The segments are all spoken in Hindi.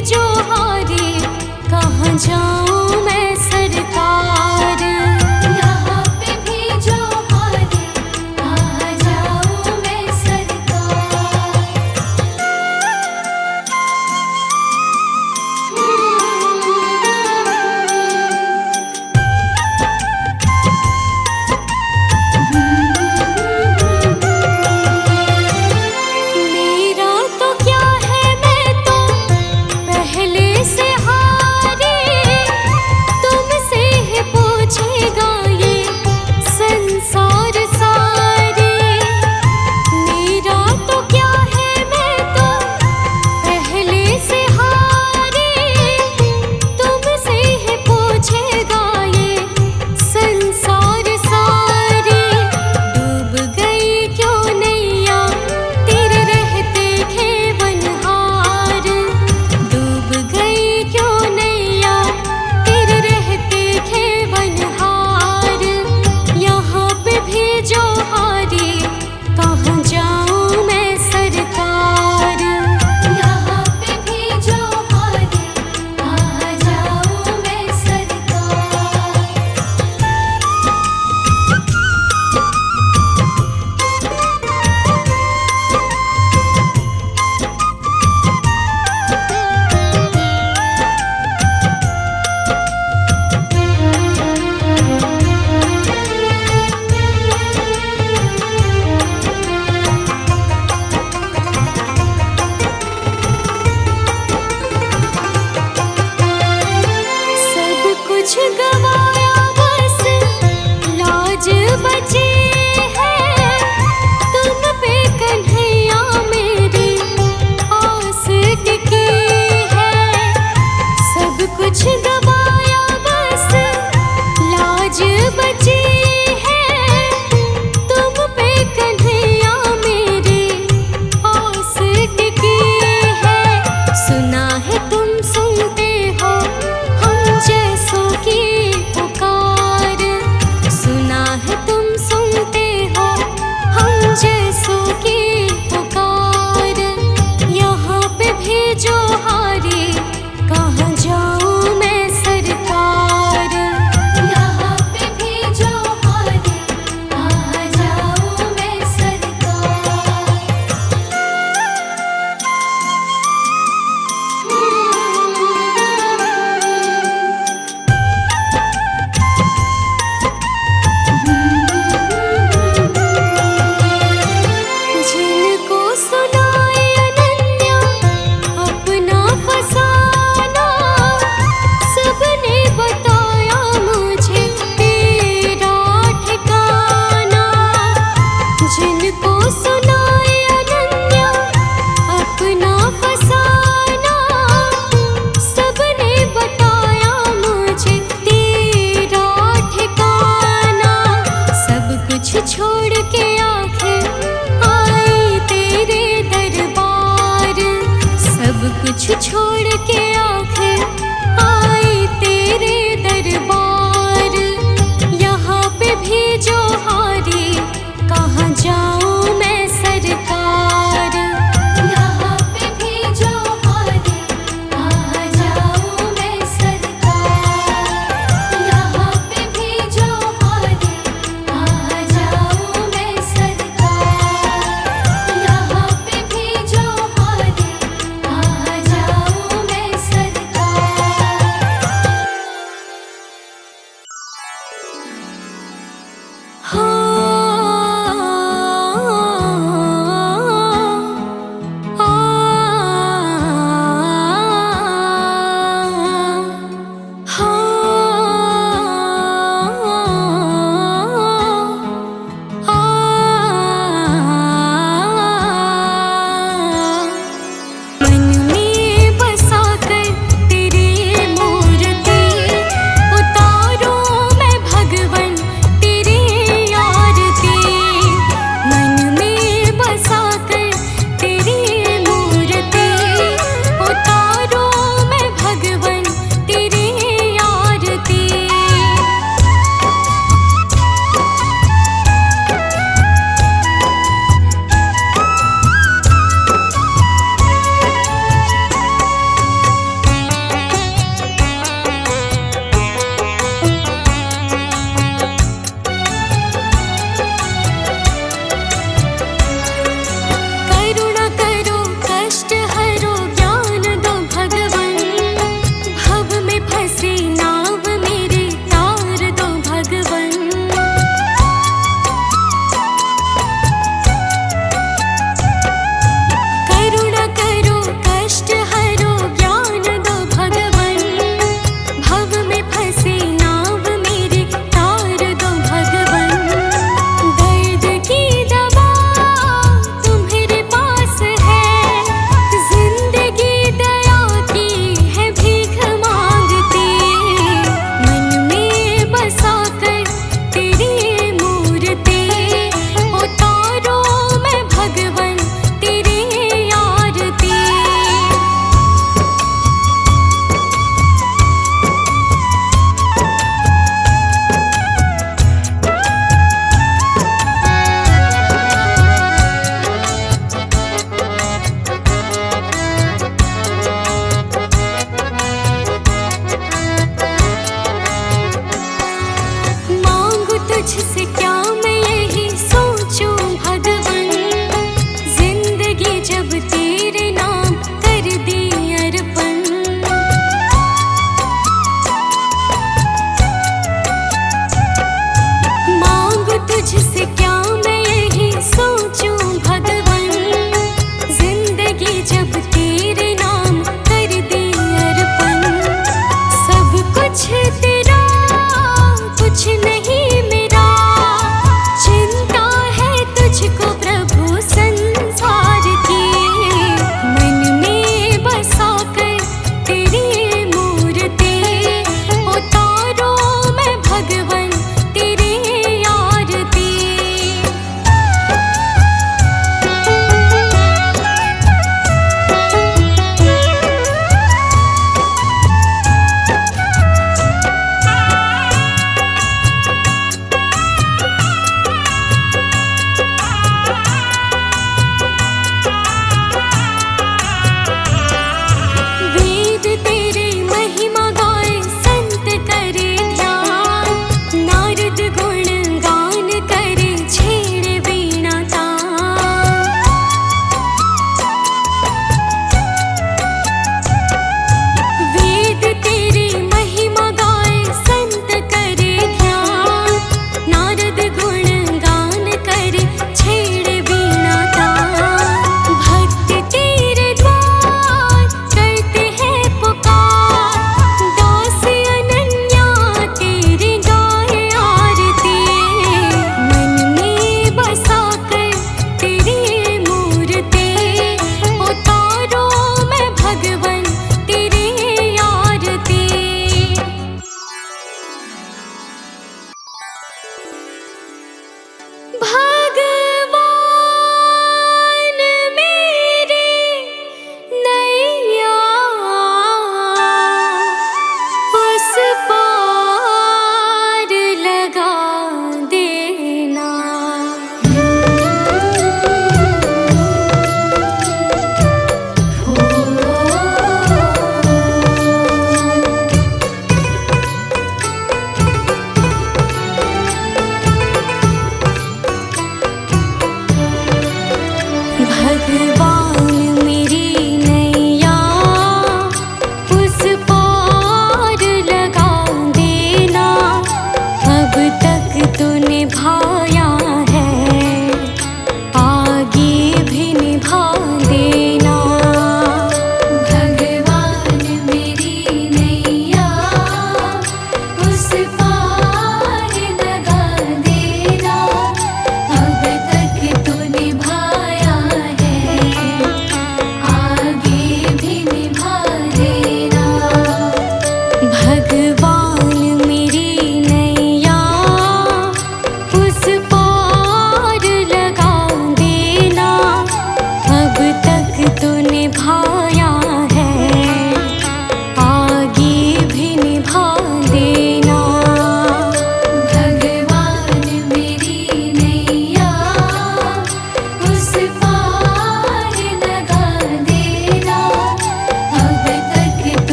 जो हारे, कहाँ जाऊँ मैं सरकार। यहाँ पे भी जो हारे, कहाँ जाऊँ मैं सरकार। मेरा तो क्या है, मैं तो पहले से हारी।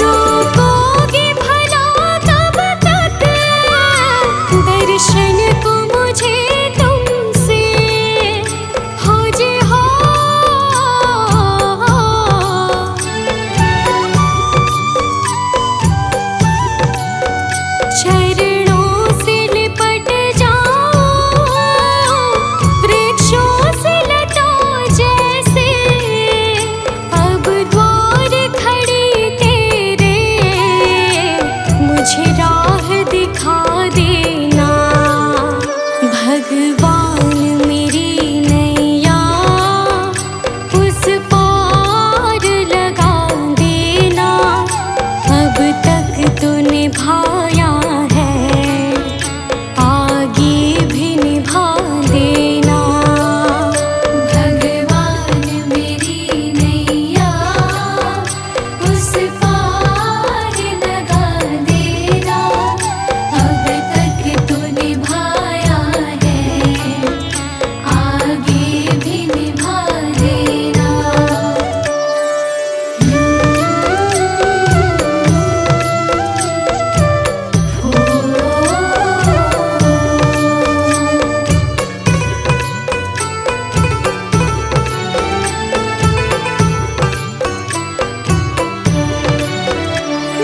रोकोगे भला कब तक दर्शन को मुझे तुमसे हो जे हो। चरणों से लिपट जाओ वृक्षों से लताओं जैसे, अब द्वार खड़ी तेरे मुझे राह दिखा देना। भगवान मेरी नैया उस पार लगा देना। अब तक तो निभाया है, आगे भी निभा देना। भगवान मेरी नैया उस पार लगा देना। अब तक तो निभाया है, आगे भी निभा देना।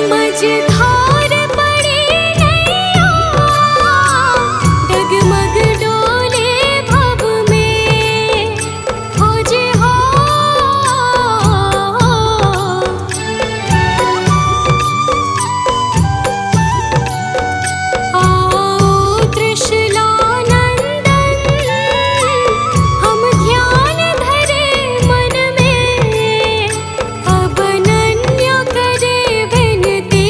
मझधार पड़ी नैया डगमग डोले भव में हो जे हो। आओ त्रिशूलानंदन हम ध्यान धरे मन में। अब अनन्य करे विनती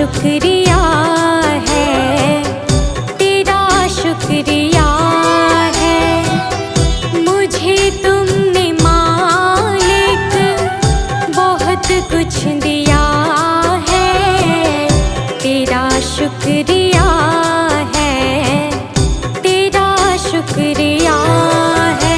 शुक्रिया है, तेरा शुक्रिया है। मुझे तुमने मालिक बहुत कुछ दिया है, तेरा शुक्रिया है, तेरा शुक्रिया है।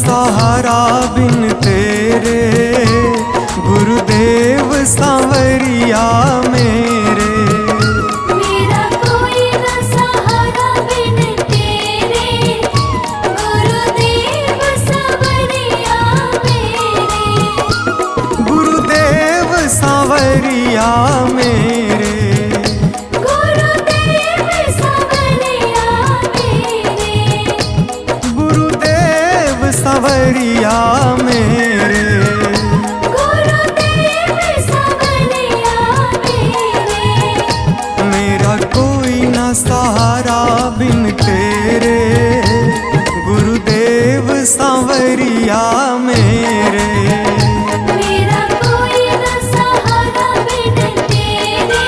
सहारा बिन तेरे, गुरुदेव सांवरिया मेरे। मेरा कोई न सहारा बिन तेरे, गुरुदेव सांवरिया मेरे। गुरुदेव सांवरिया मेरे। गुरुदेव सांवरिया मेरे। गुरुदेव सांवरिया मेरे। गुरुदेव सांवरिया मेरे। मेरा कोई ना सहारा बिन तेरे, गुरुदेव सांवरिया मेरे। मेरा कोई न सहारा बिन तेरे,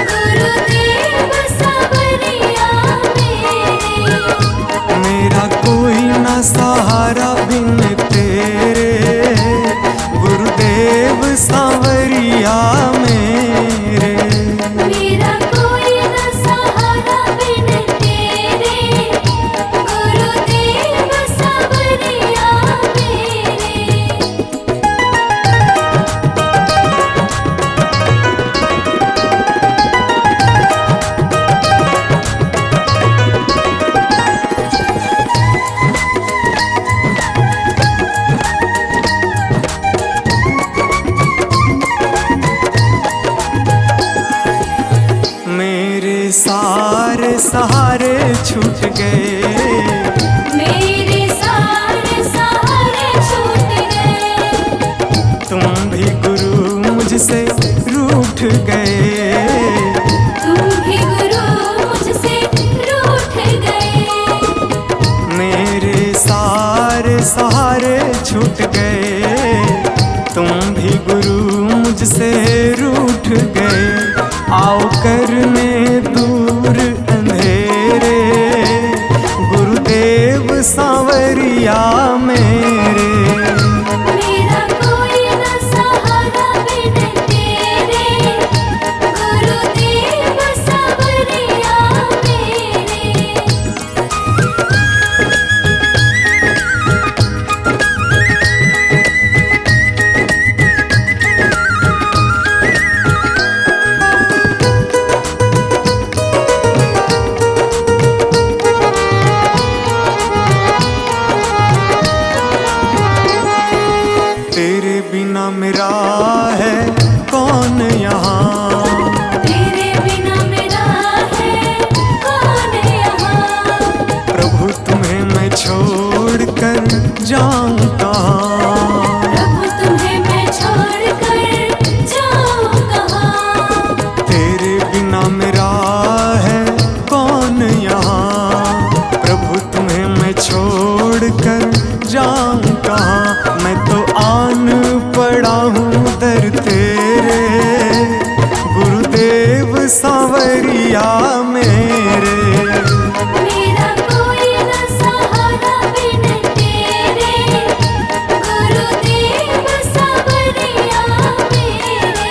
गुरुदेव सांवरिया मेरे। मेरा कोई ना सहारा बिन तेरे, गुरुदेव सांवरिया मेरे। मेरा कोई न सहारा बिन तेरे, गुरुदेव सांवरिया मेरे। मेरे सारे सहारे छूट गए, मेरे सारे सहारे छूट गए। तुम भी गुरु मुझसे रूठ गए। तुम भी गुरु मुझसे रूठ गए। मेरे सारे सहारे छूट गए, तुम भी गुरु मुझसे रूठ गए। आओ करने दूर अंधेरे, गुरुदेव सांवरिया मेरे। मेरा कोई न सहारा बिन तेरे, गुरुदेव सांवरिया मेरे। तेरे बिना मेरा है कौन यहाँ, तेरे बिना मेरा है कौन यहाँ। प्रभु तुम्हें मैं छोड़ कर जाऊँ कहाँ। प्रभु तुम्हें मैं छोड़ कर जाऊँ कहाँ। तेरे बिना मेरा है कौन यहाँ, प्रभु तुम्हें मैं छोड़ कर जाऊँ कहाँ। मैं तो आन पड़ा हूँ दर तेरे, गुरुदेव सांवरिया मेरे। मेरा कोई न सहारा बिन तेरे, गुरुदेव सांवरिया मेरे।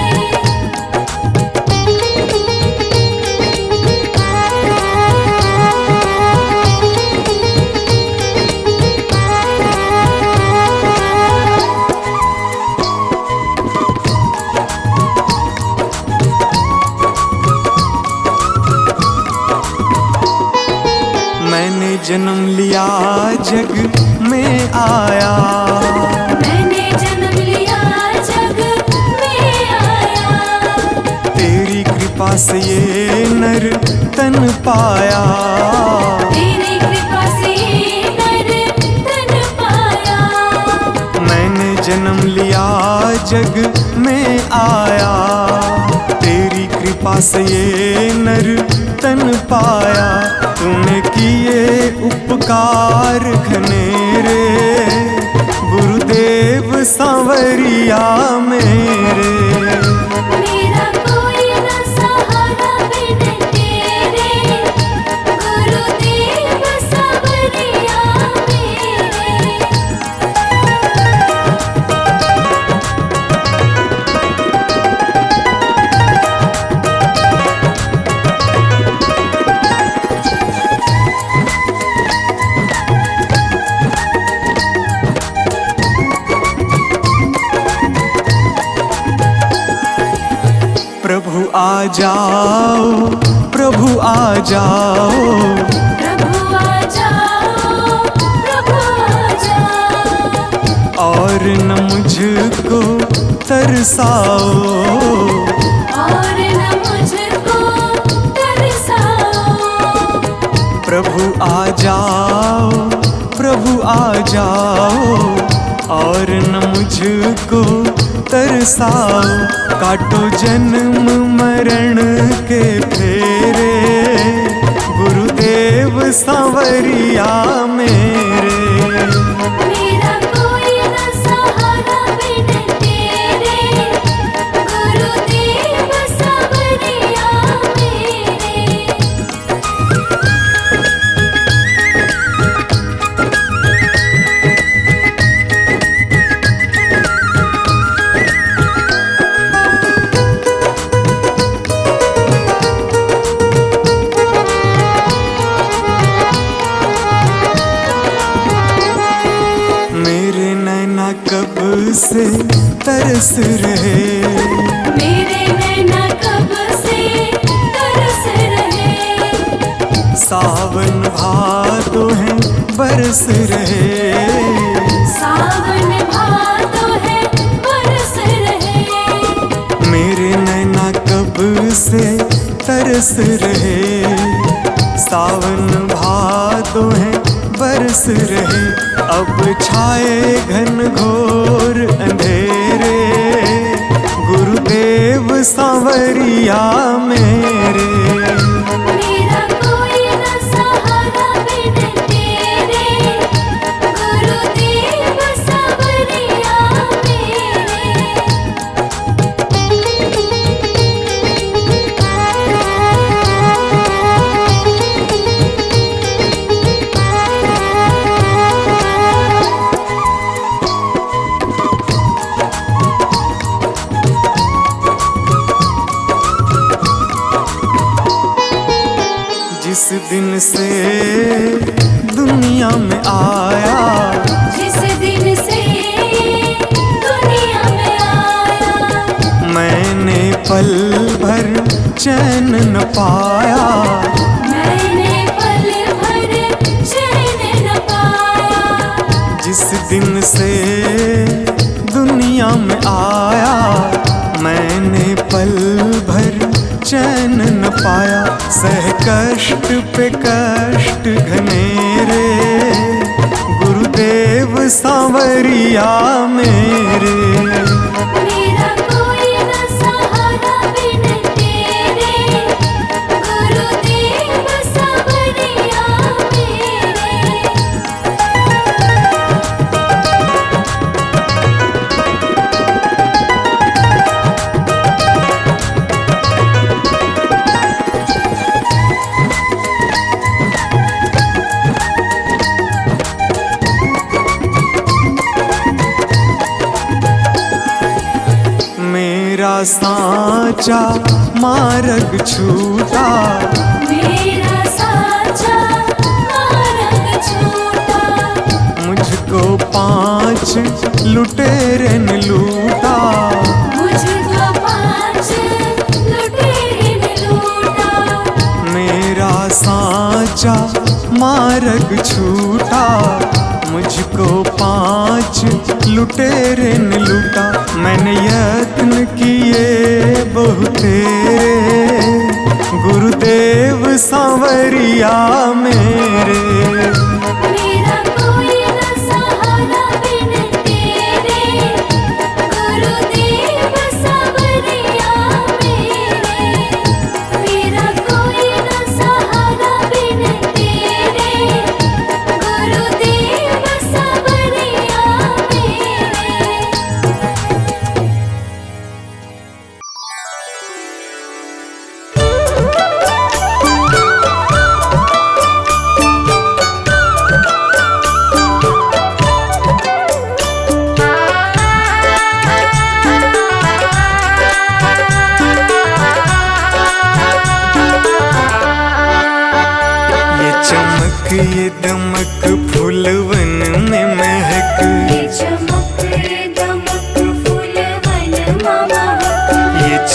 मैंने जन्म लिया जग में आया, मैंने जन्म लिया जग में आया। तेरी कृपा से ये नर तन पाया। तेरी कृपा से नर तन पाया। मैंने जन्म लिया जग में आया, तेरी कृपा से ये नर तन पाया। तूने किए उपकार घनेरे, गुरुदेव सांवरिया मेरे। मेरा कोई न सहारा बिन तेरे, गुरुदेव सांवरिया मेरे। आ जाओ, प्रभु आ जाओ, प्रभु आ जाओ, प्रभु आ जाओ। और न मुझको तरसाओ, और न मुझको तरसाओ। प्रभु आ जाओ, प्रभु आ जाओ, और न मुझको तरसाओ। काटो जन्म मरण के फेरे, गुरुदेव सांवरिया मेरे। मेरा कोई न सहारा बिन तेरे, गुरुदेव सांवरिया मेरे। मेरे नैना कब से तरस रहे, मेरे नैना कब से तरस रहे। सावन भादो है बरस रहे, सावन भादो है बरस रहे। मेरे नैना कब से तरस रहे, सावन भादो है बरस रहे। अब छाए घन घोर अंधेरे, गुरुदेव सांवरिया मेरे। मेरा कोई न सहारा बिन तेरे, गुरुदेव सांवरिया जिस दिन से दुनिया में आया, जिस दिन से दुनिया में आया। मैंने पल भर चैन न पाया, मैंने पल भर चैन न पाया। जिस दिन से दुनिया में आया, मैंने पल भर चैन न पाया। सह कष्ट पे कष्ट घनेरे, गुरुदेव सांवरिया मेरे। मेरा कोई न सहारा बिन तेरे, गुरुदेव सांवरिया मेरे। मेरा सांचा मार्ग छूटा, मेरा साचा मार्ग छूटा। मुझको 5 लुटेरे ने लूटा, मुझको 5 लुटेरे ने लूटा। मेरा सांचा मार्ग छूटा, मुझको 5 लुटेरे ने लूटा। मैंने यत्न किए बहुतेरे, गुरुदेव सांवरिया मेरे। मेरा कोई न सहारा बिन तेरे, गुरुदेव सांवरिया मेरे। मेरा कोई न सहारा बिन तेरे, गुरुदेव सांवरिया मेरे।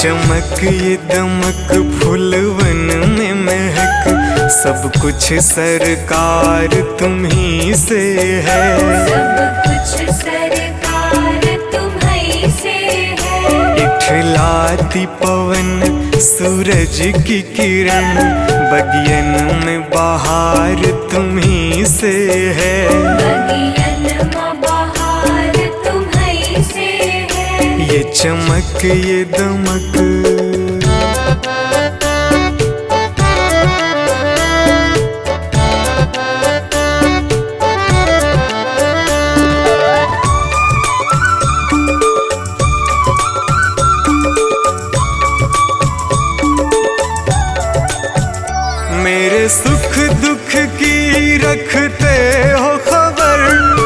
चमक ये दमक फूलवन में महक, सब कुछ सरकार तुम्ही से है। सब कुछ सरकार तुम्ही से है। इठलाती पवन सूरज की किरण, बगियन में बहार तुम्ही से है। बगियन में बहार तुम्ही से है। ये चमक ये दमक मेरे सुख दुख की रखते हो खबर,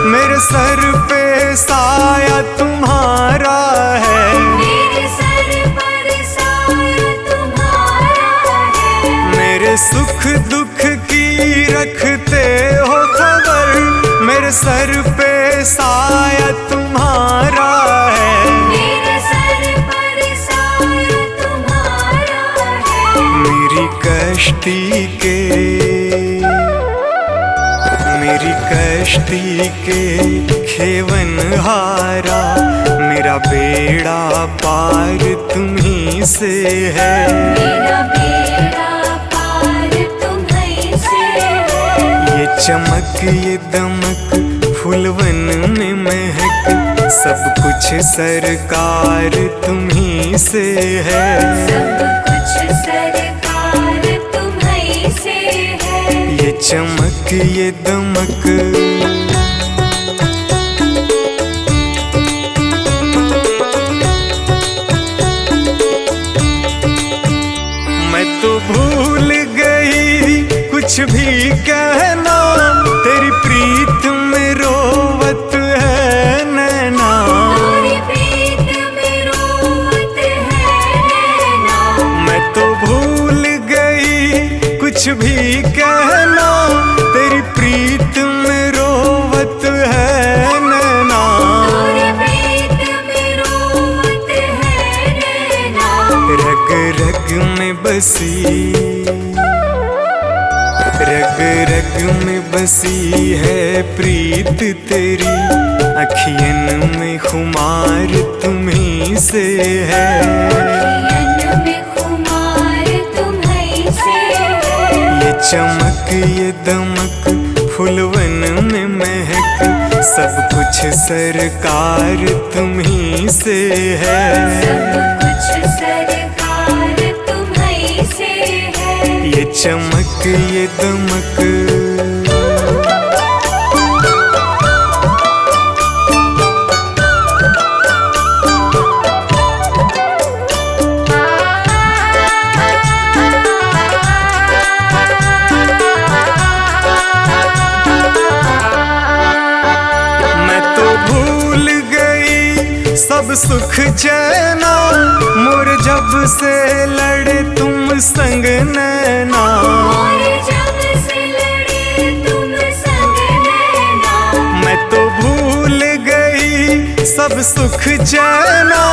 मेरे सर पे साया तुम्हारा है। मेरे सर पर साया तुम्हारा है। मेरे सुख दुख की रखते हो खबर, मेरे सर पे साया तुम्हारा है। मेरे सर पर साया तुम्हारा है। मेरी कश्ती के खेवन हारा, मेरा बेड़ा पार तुम्ही से है। मेरा बेड़ा पार तुम्ही से है। ये चमक ये दमक फूलवन में महक, सब कुछ सरकार तुम्ही से है। सब कुछ सरकार तुम्ही से है। ये चमक ये दमक मैं तो भूल गई कुछ भी कहना, तेरी प्रीत में रोवत है नैना। तेरी प्रीत में रोवत है नैना। मैं तो भूल गई कुछ भी कहना, तेरी प्रीत में रोवत है नैना। तेरी प्रीत में रोवत है नैना। रग रग में बसी, रग रग में बसी है प्रीत तेरी, अखियन में खुमार तुम्ही से है। अखियन में खुमार तुम्ही से है। ये चमक ये दमक फूलवन में महक, सब कुछ सरकार तुम्ही से है। सब कुछ सरकार तुम्ही से है। ये चमक ये दमक सब सुख चैना, मोर जब से लड़े तुम संग नैना। मोर जब से लड़े तुम संग नैना। मैं तो भूल गई सब सुख चैना,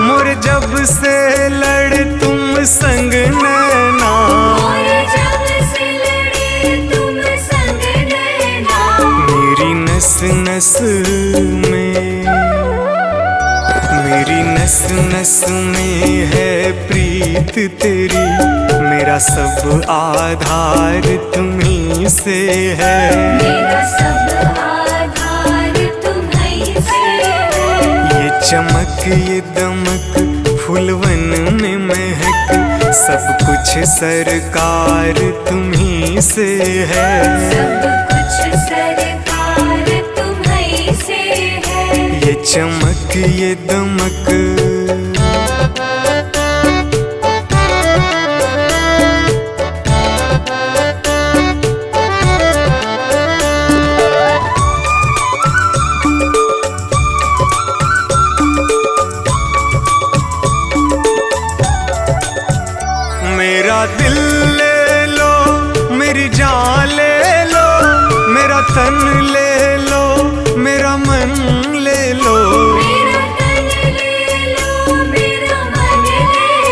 मोर जब से लड़े तुम संग नैना। मोर जब से लड़े तुम संग नैना। मेरी नस नस में, मेरी नस नस में है प्रीत तेरी, मेरा सब आधार तुम्ही से है। मेरा सब आधार तुम्ही से है। ये चमक ये दमक फूलवन में महक, सब कुछ सरकार तुम्ही से है। सब कुछ सरकार तुम्ही से है। ये चमक ये दमक मेरा दिल ले लो, मेरी जान ले लो, मेरा तन ले लो, मेरा मन ले लो। मेरा तन ले लो, मेरा मन ले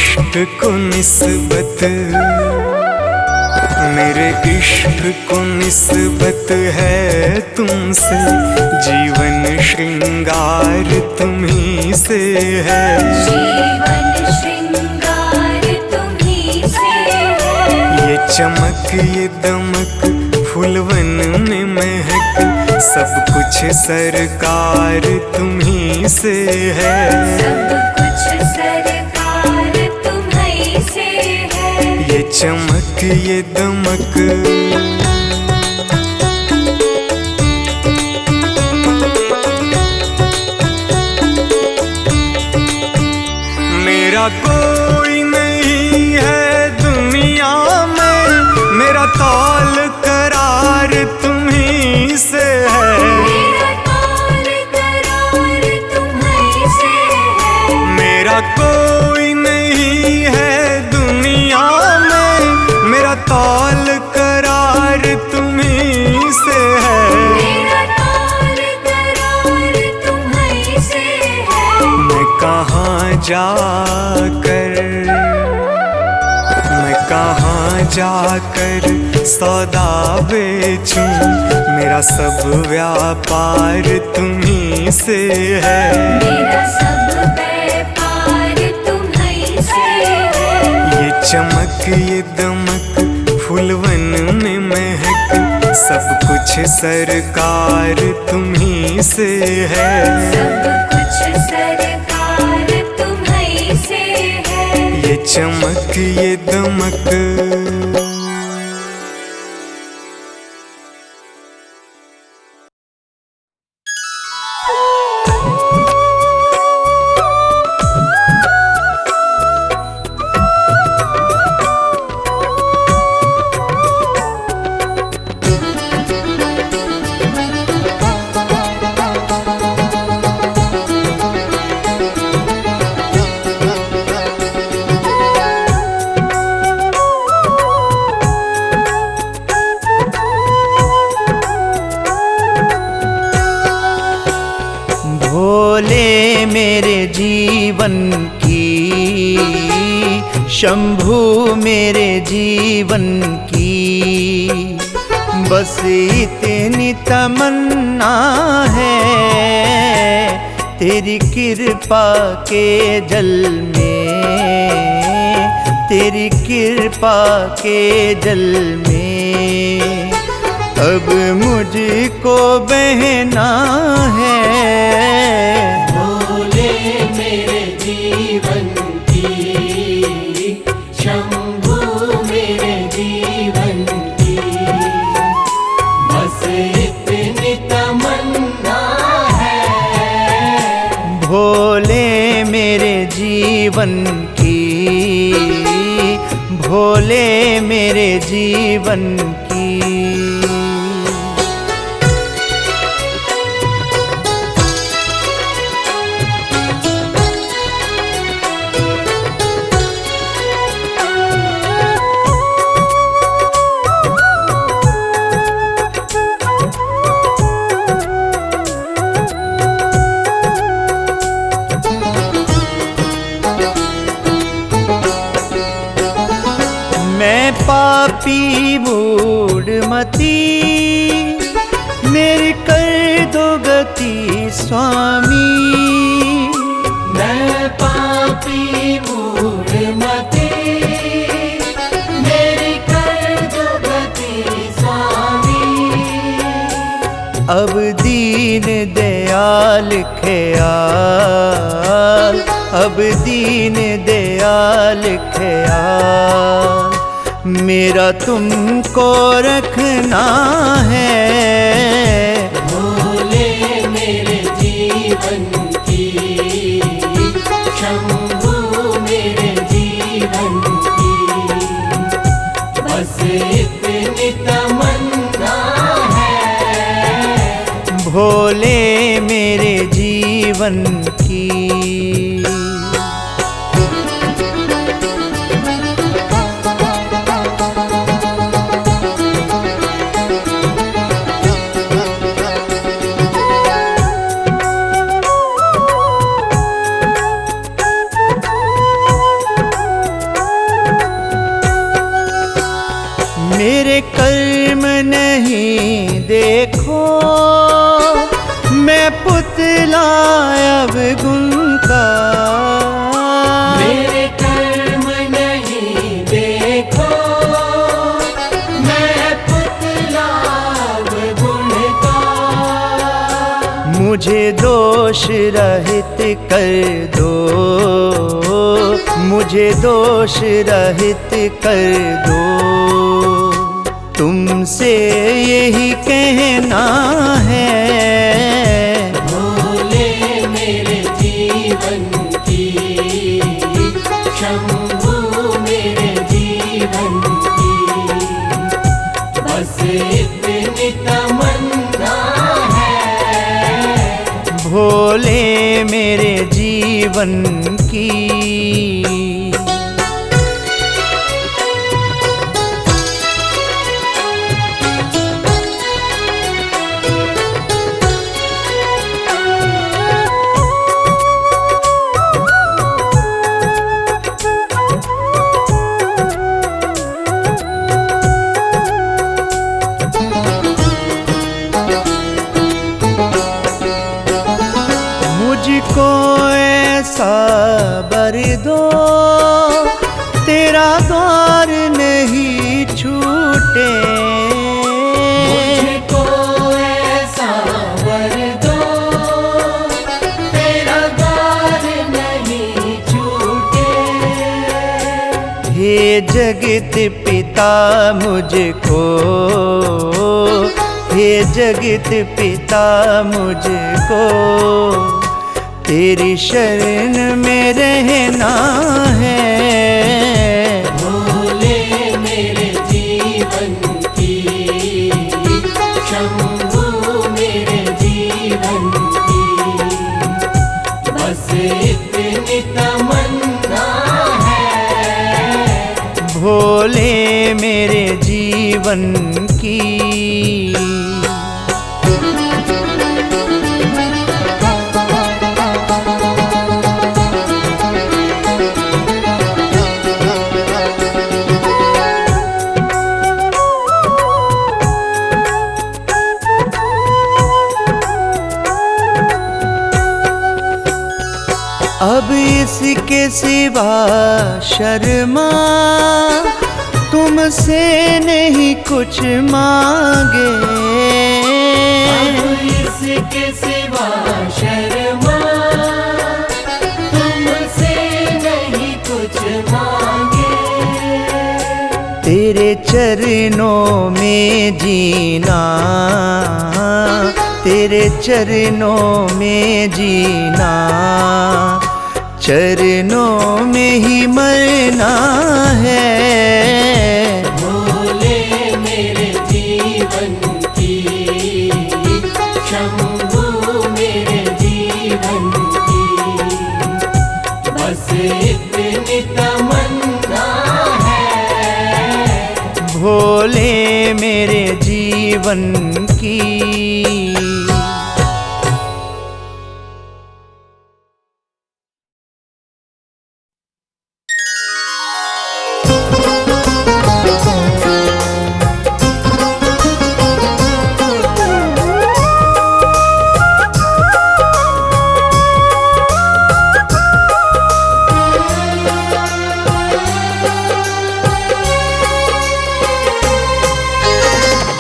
इश्क को निस्बत, मेरे इश्क को निस्बत है तुमसे, जीवन श्रृंगार तुम्ही से है। जीवन श्रृंगार तुम्ही से है। ये चमक ये दमक फूलवन में महक, सब कुछ सरकार तुम्ही से है। सब कुछ सरकार तुम्ही से है। ये चमक ये दमक मेरा कोई नहीं है दुनिया में, मेरा तौल करार तुम्ही से है। मेरा तौल करार तुम्ही से है। मेरा कोई नहीं है दुनिया में, मेरा तौल करार तुम्ही से है। मेरा तौल करार तुम्ही से है। मैं कहाँ जाकर, मैं कहाँ जाकर सौदा बेचूं, मेरा सब व्यापार तुम्ही से है। मेरा सब व्यापार तुम्ही से है। ये चमक ये दमक फूलवन में महक, सब कुछ सरकार तुम्ही से है। सब कुछ सरकार तुम्ही से है। ये चमक ये दमक भोले मेरे जीवन की, शंभू मेरे जीवन की, बस इतनी तमन्ना है, तेरी कृपा के जल में, तेरी कृपा के जल में अब मुझको बहना है। भोले मेरे जीवन की, शंभू मेरे जीवन की, बस इतनी तमन्ना है। भोले मेरे जीवन की, भोले मेरे जीवन की। मैं पापी मूढ़मती, मेरी कर दो गति स्वामी। मैं पापी मूढ़मती, मेरी कर दो गति स्वामी। अब दीन दयाल ख्याल, अब दीन दयाल ख्याल, मेरा तुमको रखना है। भोले मेरे जीवन की, शंभू मेरे जीवन की, बस इतनी तमन्ना है। भोले मेरे जीवन की। पुतला अवगुण का। मेरे कर्म नहीं देखो, मैं पुतला अवगुण का। मुझे दोष रहित कर दो, मुझे दोष रहित कर दो। तुमसे यही कहना है, भोले मेरे जीवन की, शंभू मेरे जीवन की, बस इतनी तमन्ना है, भोले मेरे जीवन की। मुझको ऐसा बर दो, तेरा द्वार नहीं छूटे। मुझको ऐसा वर दो, तेरा द्वार नहीं छूटे। हे जगत पिता मुझको, हे जगत पिता मुझको, तेरी शरण में रहना है। भोले मेरे जीवन की, शंभू मेरे जीवन की, बस इतनी तमन्ना है, भोले मेरे जीवन की। अब इसके सिवा शर्मा तुमसे नहीं कुछ मांगे। अब इसके सिवा शर्मा तुमसे नहीं कुछ मांगे। तेरे चरणों में जीना, तेरे चरणों में जीना, चरणों में ही मरना है। भोले मेरे जीवन की, शंभू मेरे जीवन की, बस इतनी तमन्ना है, भोले मेरे जीवन की।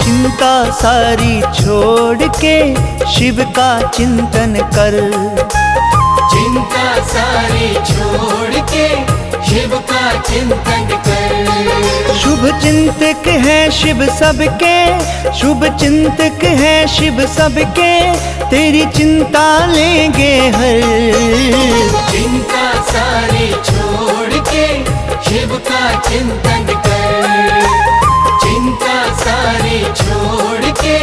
चिंता सारी छोड़ के शिव का चिंतन कर। चिंता सारी छोड़ के शिव का चिंतन कर। शुभ चिंतक है शिव सबके, शुभ चिंतक है शिव सबके, तेरी चिंता लेंगे हर। चिंता सारी छोड़ के शिव का चिंतन कर। चिंता सारी छोड़ के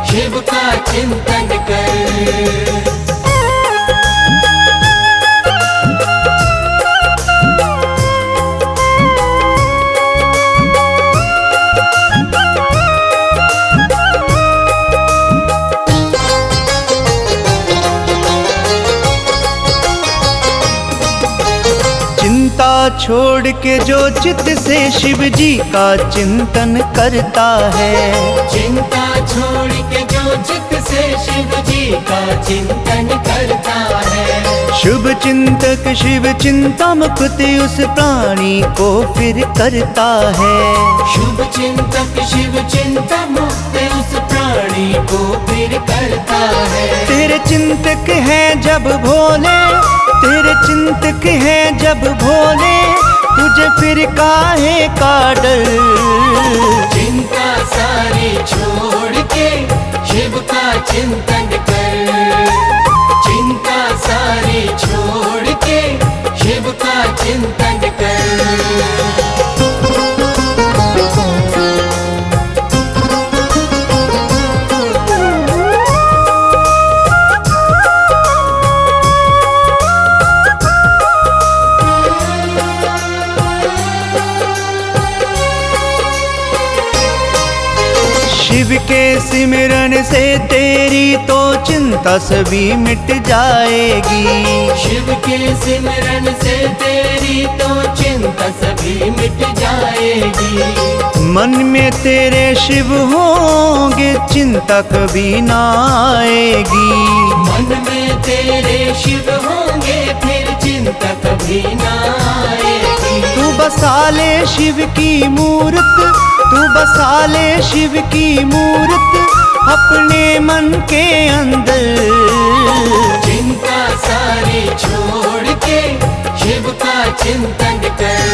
शिव का चिंतन कर। चिंता छोड़ के जो चित्त से शिव जी का चिंतन करता है। चिंता छोड़ के जो चित्त से शिव जी का चिंतन करता है। शुभ चिंतक शिव चिंता मुक्त उस प्राणी को फिर करता है। शुभ चिंतक शिव चिंता मुक्त उस प्राणी को फिर करता है। तेरे चिंतक है जब भोले, तेरे चिंतक है जब भोले, तुझे फिर काहे का डर। चिंता सारी छोड़ के शिव का चिंतन कर। चिंता सारी छोड़ के शिव का चिंतन कर। शिव के सिमरन से तेरी तो चिंता सभी मिट जाएगी। शिव के सिमरन से तेरी तो चिंता सभी मिट जाएगी। मन में तेरे शिव होंगे चिंता कभी ना आएगी। मन में तेरे शिव होंगे फिर चिंता कभी ना आएगी। तू बसा ले शिव की मूरत, तू बसा ले शिव की मूरत अपने मन के अंदर। चिंता सारी छोड़ के शिव का चिंतन कर।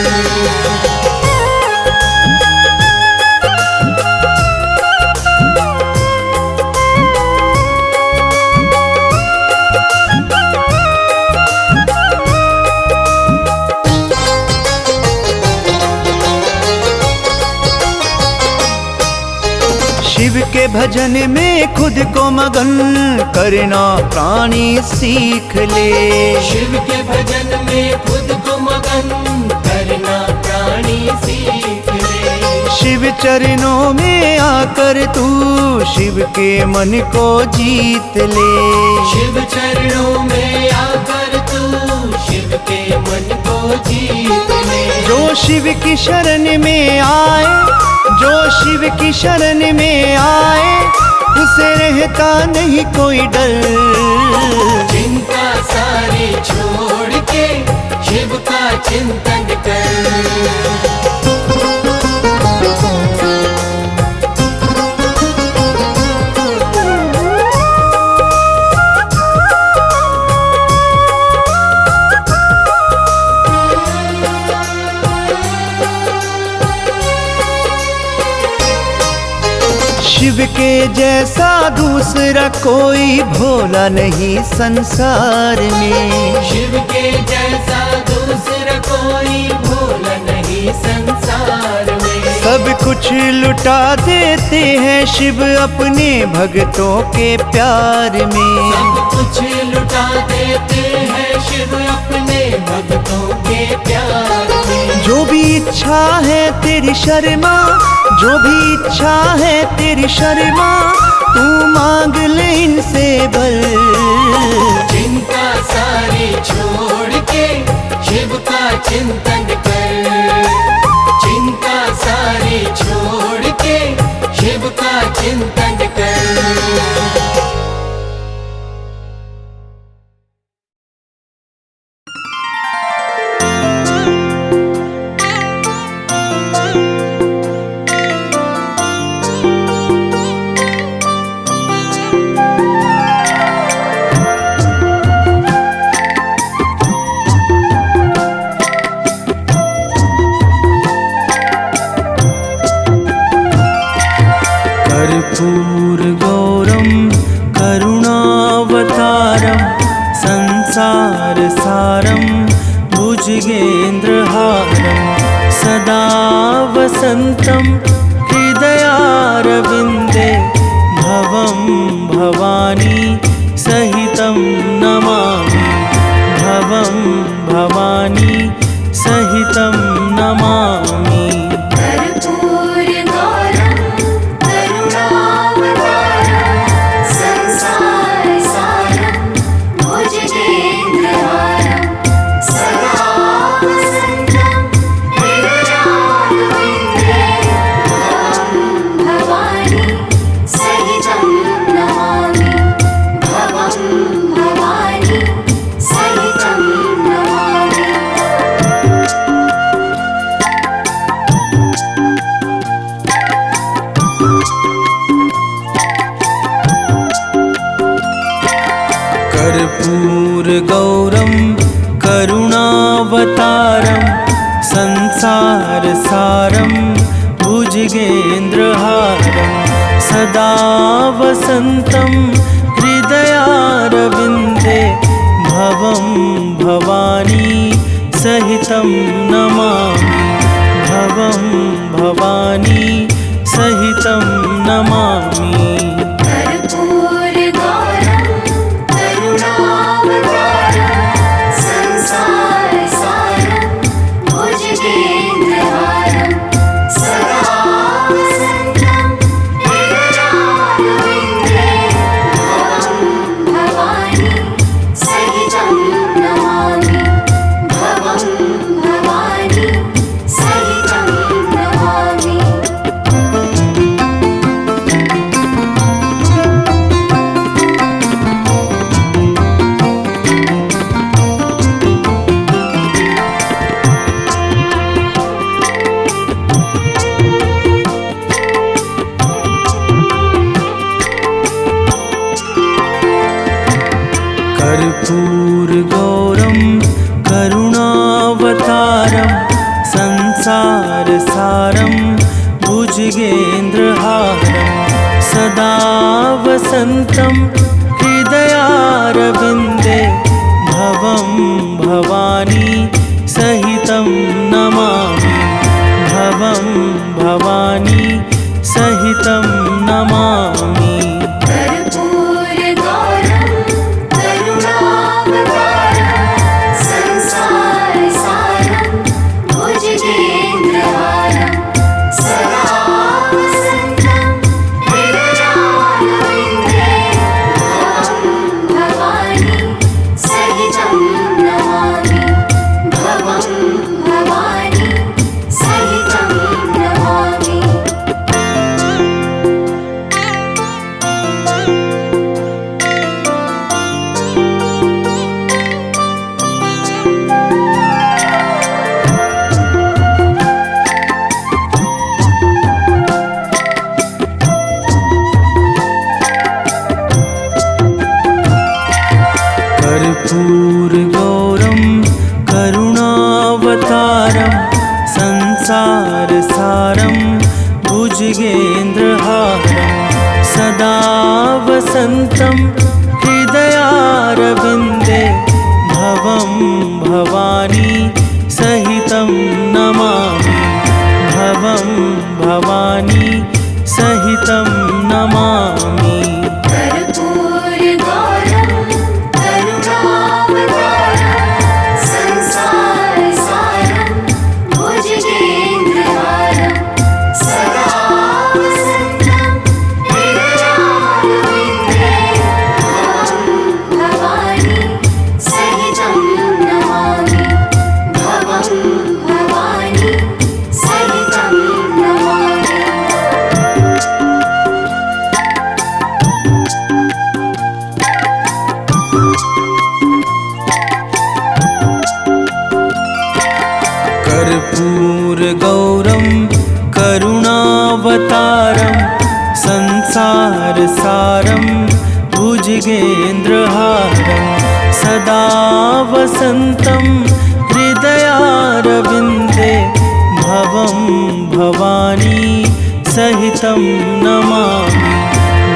शिव के भजन में खुद को मगन करना प्राणी सीख ले। शिव के भजन में खुद को मगन करना प्राणी सीख ले। शिव चरणों में आकर तू शिव के मन को जीत ले। शिव चरणों में आकर तू शिव के मन को जीत ले। जो शिव की शरण में आए, जो शिव की शरण में आए, उसे रहता नहीं कोई डर। चिंता सारी छोड़ के शिव का चिंतन कर। शिव के जैसा दूसरा कोई भोला नहीं संसार में। शिव के जैसा दूसरा कोई भोला नहीं संसार में। सब कुछ लुटा देते हैं शिव अपने भक्तों के प्यार में। सब कुछ लुटा देते हैं शिव अपने भक्तों के प्यार में। जो भी इच्छा है तेरी शर्मा, जो भी इच्छा है तेरी शर्मा, तू मांग ले इनसे बल। चिंता सारी छोड़ के शिव का चिंतन कर। चिंता सारी छोड़ के शिव का चिंतन कर। कर्पूरगौरं करुणावतारं संसारसारं भुजगेन्द्रहारं सदा वसन्तं हृदयारविन्दे भवं भवानी सहितं नमामि। भवं भवानी सहितं नमामि। सही कर्पूरगौरं करुणावतारं संसारसारं भुजगेन्द्रहारं सदा वसन्तं हृदयारविन्दे भवं भवानी सहितं नमामि भवं भवानी सहितं नमामि कर्पूरगौरं करुणावतारं संसारसारं भुजगेन्द्रहारं सदा वसन्तं हृदयारविन्दे भवं भवानी सहितं नमामि भवं भवानी सहितं नमामि। कर्पूरगौरं करुणावतारं संसारसारं भुजगेन्द्रहारं सदा वसन्तं हृदयारविन्दे भवं भवानी सहितं नमामि भवं भवानी सहितं नमामि। कर्पूरगौरं करुणावतारं संसारसारं भुजगेन्द्रहारं सदा वसन्तं हृदयारविन्दे भवं भवानी सहितं नमामि भवं भवानी सहितं नमामि। कर्पूरगौरं करुणावतारं संसारसारं भुजगेन्द्रहारं सदा वसन्तं हृदयारविन्दे भवं भवानी सहितं नमामि भवं भवानी सहितं नमामि। कर्पूरगौरं करुणावतारं संसारसारं भुजगेन्द्रहारं सदा वसन्तं हृदयारविन्दे भवं भवानी सहितं नमामि भवं भवानी सहितं नमामि। कर्पूरगौरं करुणावतारं संसारसारं भुजगेन्द्रहारं सदा वसन्तं हृदयारविन्दे भवं भवानी सहितं नमामि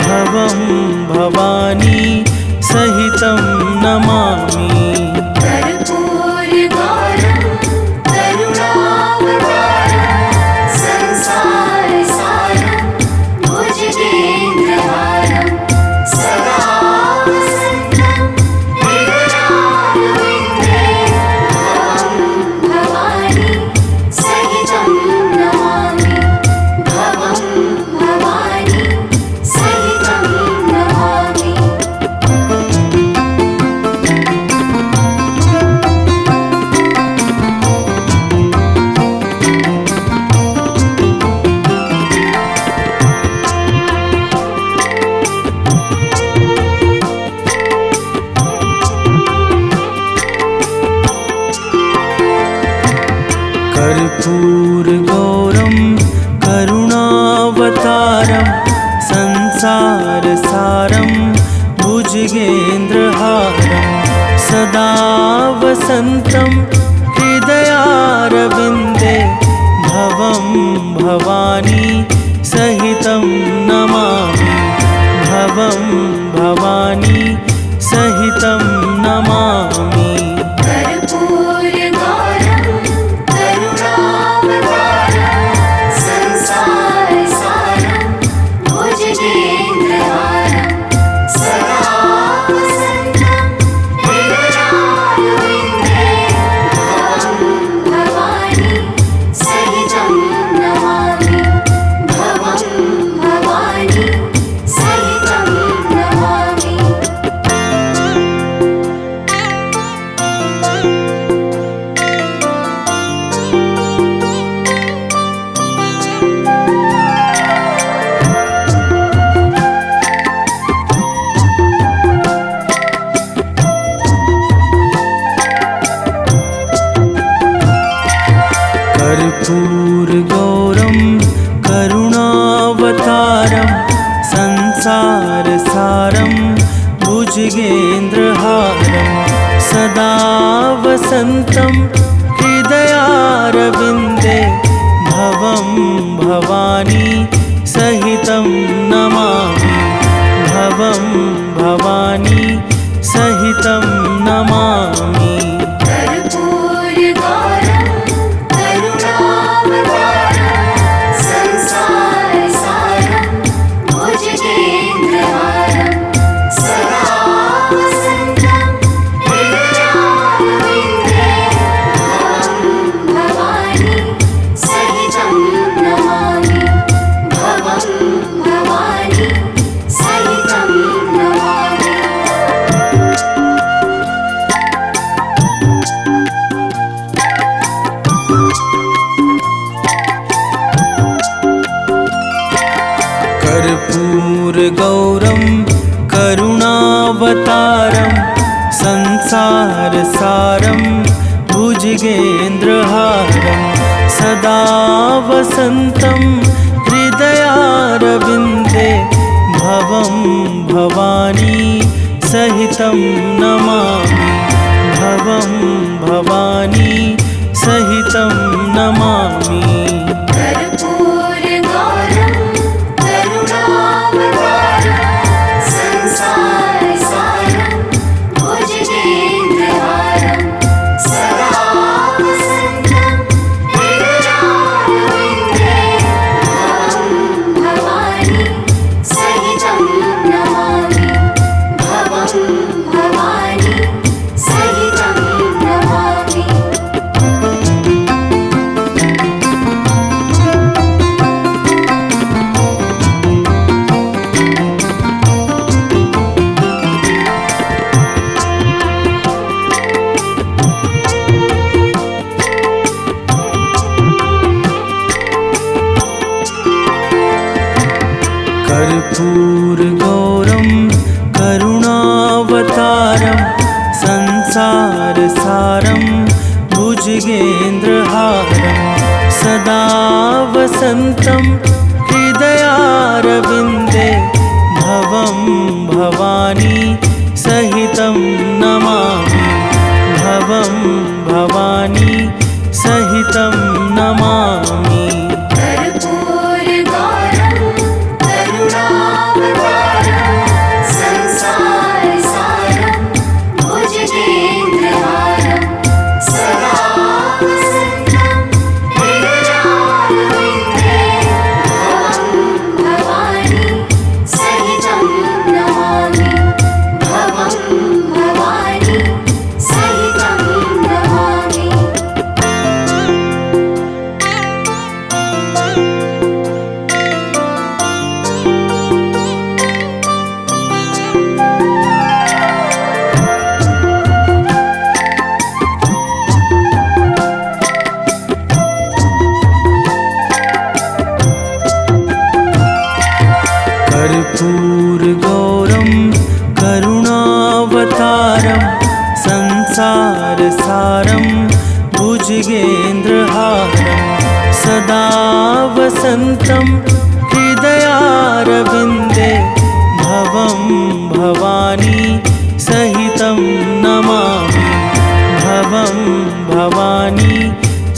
भवं भवानी सहितं नमामि। कर्पूरगौरं करुणावतारं संसारसारं भुजगेन्द्रहारं सदा वसन्तं हृदयारविन्दे भवं भवानी सहितं नमामि भवं भवानी सहितं नमामि। कर्पूरगौरं करुणावतारं संसारसारं भुजगेन्द्रहारं वसन्तं हृदयारविन्दे भवं भवानी सहितं नमामि भवं भवानी सहितं नमामि कर्पूरगौरं करुणावतारं संसारसारं भुजगेन्द्रहारं सदा वसन्तं हृदयारविन्दे भवं भवानी सहितं नमामि भवं भवानी सहितं नमामि। कर्पूरगौरं करुणावतारं संसारसारं भुजगेन्द्रहारं सदा वसन्तं हृदयारविन्दे भवं भवानी सहितं नमामि भवं भवानी सहितं नमामि कर्पूरगौरं करुणावतारं संसारसारं भुजगेन्द्रहारं सदा वसन्तं हृदयारविन्दे भवं भवानी सहितं नमामि भवं भवानी सहितं नमामि। कर्पूरगौरं करुणावतारं संसारसारं भुजगेन्द्रहारं सदा वसन्तं हृदयारविन्दे भवं भवानी सहितं नमामि भवं भवानी सहितं नमामि कर्पूरगौरं करुणावतारं संसारसारं भुजगेन्द्रहारं सदा वसन्तं हृदयारविन्दे भवं भवानी सहितं नमामि भवं भवानी सहितं नमामि। कर्पूरगौरं करुणावतारं संसारसारं भुजगेन्द्रहारं सदा वसन्तं हृदयारविन्दे भवं भवानी सहितं नमामि भवं भवानी सहितं नमामि कर्पूरगौरं करुणावतारं संसारसारं भुजगेन्द्रहारं सदा वसन्तं हृदयारविन्दे भवं भवानी सहितं नमामि भवं भवानी सहितं नमामि। कर्पूरगौरं करुणावतारं संसारसारं भुजगेन्द्रहारं सदा वसन्तं हृदयारविन्दे भवं भवानी सहितं नमामि भवं भवं भवानी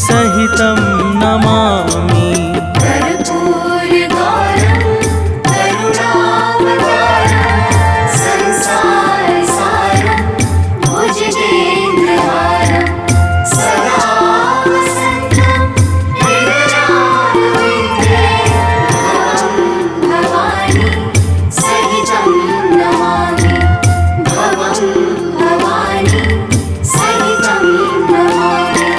सहितं नमामि। कर्पूरगौरं करुणावतारं संसारसारं भुजगेन्द्रहारं सदा वसन्तं हृदयारविन्दे भवं भवानी सहितं नमामि। भवं भवानी सहितं नमामि।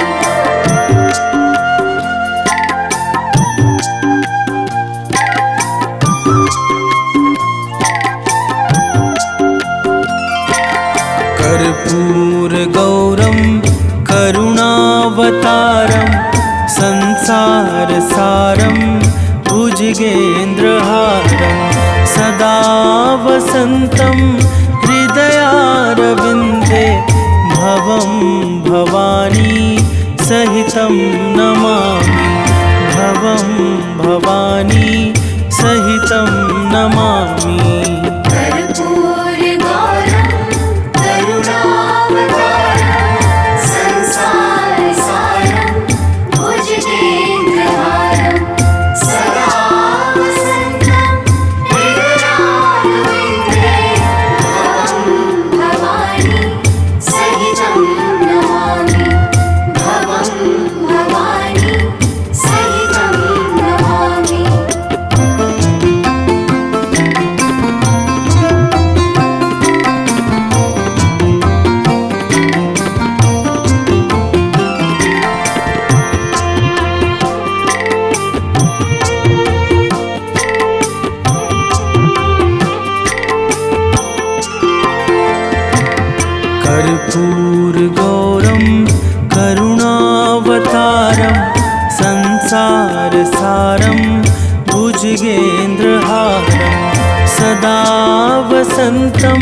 कर्पूरगौरं करुणावतारं संसारसारं भुजगेन्द्रहारं सदा वसन्तं हृदयारविन्दे भवं भवानी सहितं नमामि। भवं भवानी सहितं नमामि। कर्पूरगौरं करुणावतारं संसारसारं भुजगेन्द्रहारं सदा वसन्तं हृदयारविन्दे भवं भवानी सहितं नमामि। भवं भवानी सहितं नमामि। कर्पूरगौरं करुणावतारं संसारसारं भुजगेन्द्रहारं सदा वसन्तं